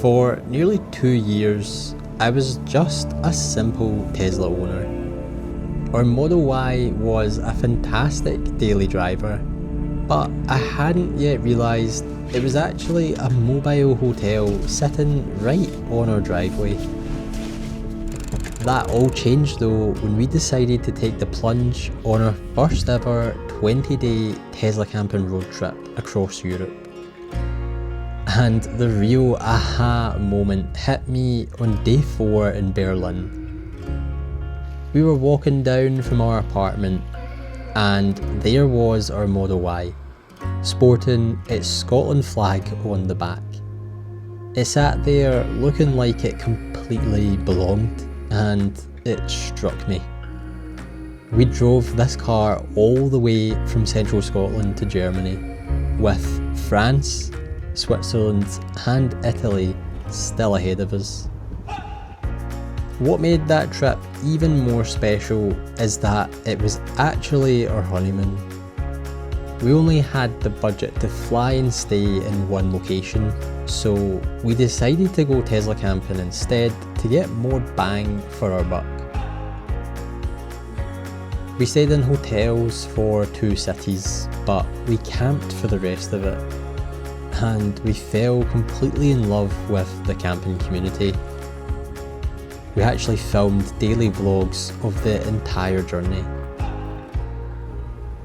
For nearly 2 years, I was just a simple Tesla owner. Our Model Y was a fantastic daily driver, but I hadn't yet realised it was actually a mobile hotel sitting right on our driveway. That all changed though when we decided to take the plunge on our first ever 20-day Tesla camping road trip across Europe. And the real aha moment hit me on day 4 in Berlin. We were walking down from our apartment and there was our Model Y, sporting its Scotland flag on the back. It sat there looking like it completely belonged, and it struck me. We drove this car all the way from central Scotland to Germany, with France, Switzerland and Italy still ahead of us. What made that trip even more special is that it was actually our honeymoon. We only had the budget to fly and stay in one location, so we decided to go Tesla camping instead to get more bang for our buck. We stayed in hotels for 2 cities, but we camped for the rest of it. And we fell completely in love with the camping community. We actually filmed daily vlogs of the entire journey.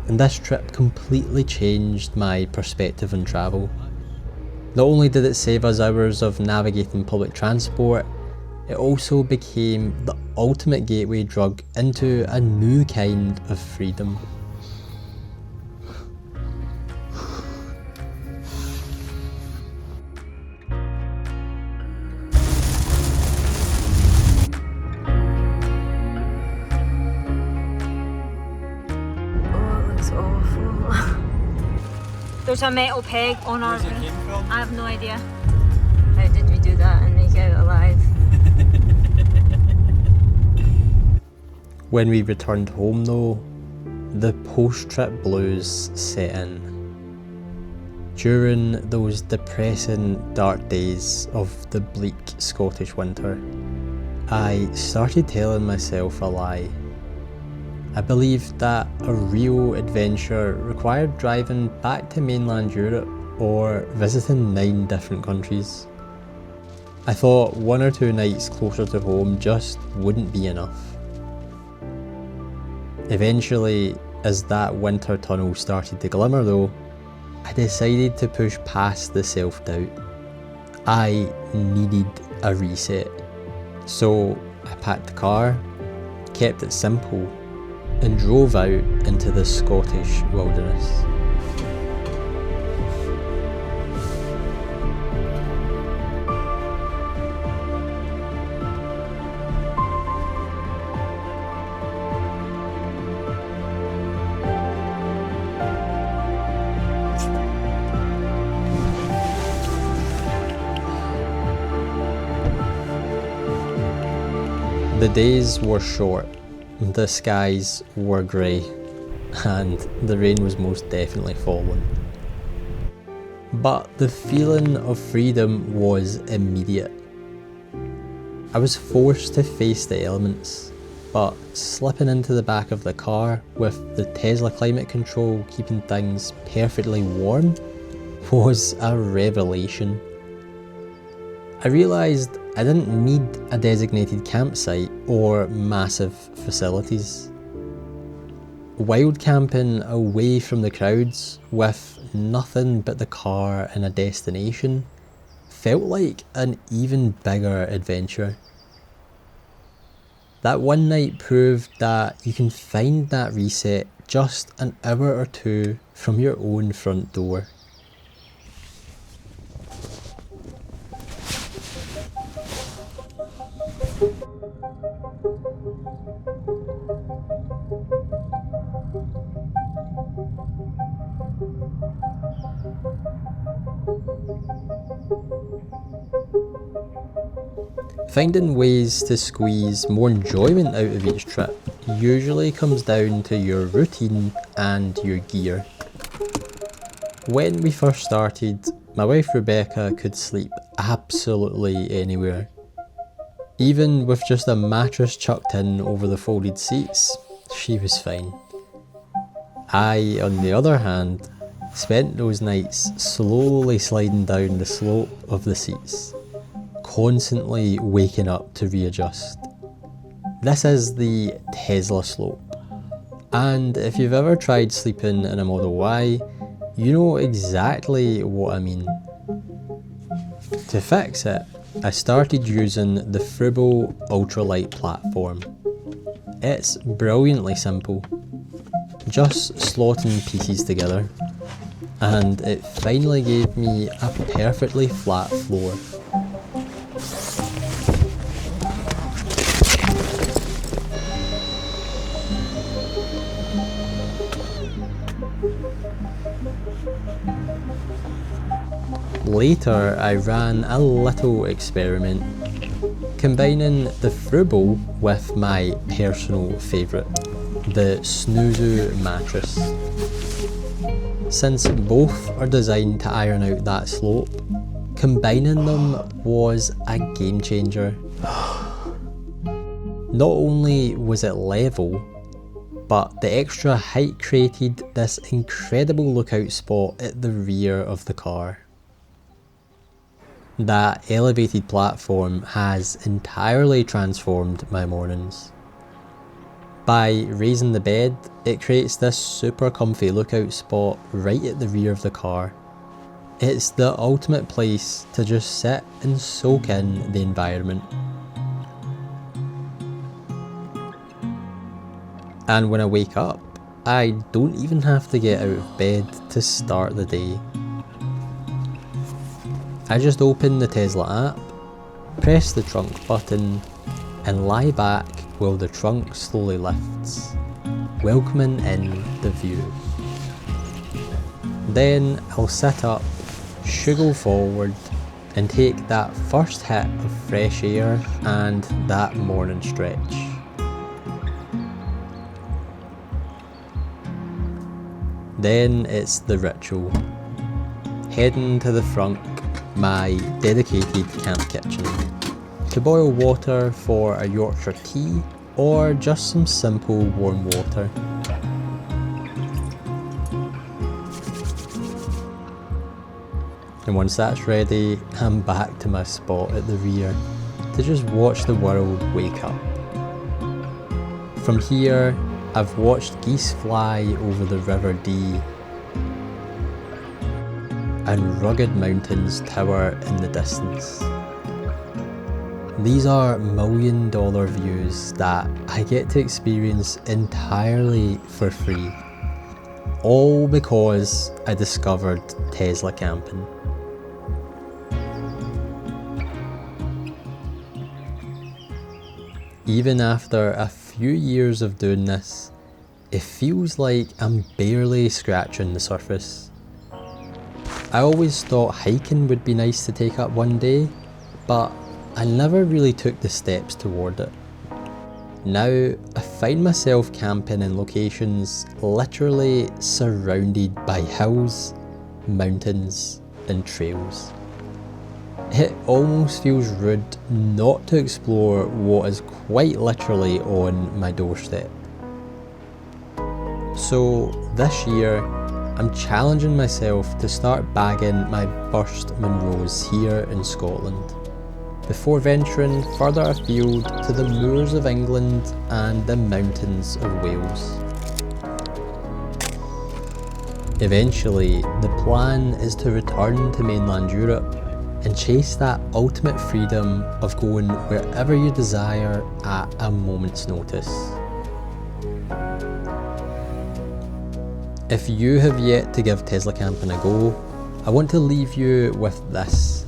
And this trip completely changed my perspective on travel. Not only did it save us hours of navigating public transport, it also became the ultimate gateway drug into a new kind of freedom. There's a metal peg on our roof. I have no idea. How did we do that and make it out alive? When we returned home though, the post-trip blues set in. During those depressing dark days of the bleak Scottish winter, I started telling myself a lie. I believed that a real adventure required driving back to mainland Europe or visiting 9 different countries. I thought 1 or 2 nights closer to home just wouldn't be enough. Eventually, as that winter tunnel started to glimmer though, I decided to push past the self-doubt. I needed a reset. So I packed the car, kept it simple, and drove out into the Scottish wilderness. The days were short. The skies were grey, and the rain was most definitely falling. But the feeling of freedom was immediate. I was forced to face the elements, but slipping into the back of the car with the Tesla climate control keeping things perfectly warm was a revelation. I realised I didn't need a designated campsite or massive facilities. Wild camping away from the crowds with nothing but the car and a destination felt like an even bigger adventure. That one night proved that you can find that reset just an hour or 2 from your own front door. Finding ways to squeeze more enjoyment out of each trip usually comes down to your routine and your gear. When we first started, my wife Rebecca could sleep absolutely anywhere. Even with just a mattress chucked in over the folded seats, she was fine. I, on the other hand, spent those nights slowly sliding down the slope of the seats, constantly waking up to readjust. This is the Tesla slope, and if you've ever tried sleeping in a Model Y, you know exactly what I mean. To fix it, I started using the Fruble ultralight platform. It's brilliantly simple, just slotting pieces together, and it finally gave me a perfectly flat floor. Later, I ran a little experiment, combining the Fruble with my personal favourite, the Snuuzu mattress. Since both are designed to iron out that slope, combining them was a game changer. Not only was it level, but the extra height created this incredible lookout spot at the rear of the car. That elevated platform has entirely transformed my mornings. By raising the bed, it creates this super comfy lookout spot right at the rear of the car. It's the ultimate place to just sit and soak in the environment. And when I wake up, I don't even have to get out of bed to start the day. I just open the Tesla app, press the trunk button, and lie back while the trunk slowly lifts, welcoming in the view. Then I'll sit up, struggle forward, and take that first hit of fresh air and that morning stretch. Then it's the ritual. Heading to the front, my dedicated camp kitchen, to boil water for a Yorkshire tea or just some simple warm water. And once that's ready, I'm back to my spot at the rear to just watch the world wake up. From here, I've watched geese fly over the River Dee, and rugged mountains tower in the distance. These are million-dollar views that I get to experience entirely for free, all because I discovered Tesla camping. Even after a few years of doing this, it feels like I'm barely scratching the surface. I always thought hiking would be nice to take up one day, but I never really took the steps toward it. Now, I find myself camping in locations literally surrounded by hills, mountains, and trails. It almost feels rude not to explore what is quite literally on my doorstep. So this year, I'm challenging myself to start bagging my first Munros here in Scotland, before venturing further afield to the moors of England and the mountains of Wales. Eventually, the plan is to return to mainland Europe and chase that ultimate freedom of going wherever you desire at a moment's notice. If you have yet to give Tesla camping a go, I want to leave you with this.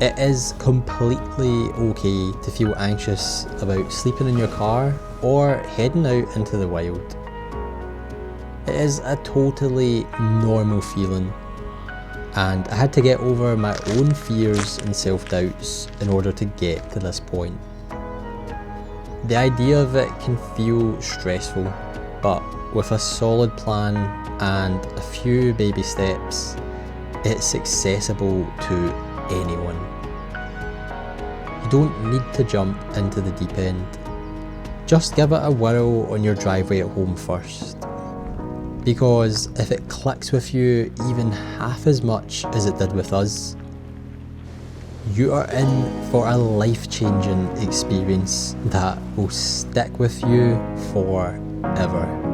It is completely okay to feel anxious about sleeping in your car or heading out into the wild. It is a totally normal feeling, and I had to get over my own fears and self-doubts in order to get to this point. The idea of it can feel stressful, but with a solid plan and a few baby steps, it's accessible to anyone. You don't need to jump into the deep end. Just give it a whirl on your driveway at home first. Because if it clicks with you even half as much as it did with us, you are in for a life-changing experience that will stick with you forever.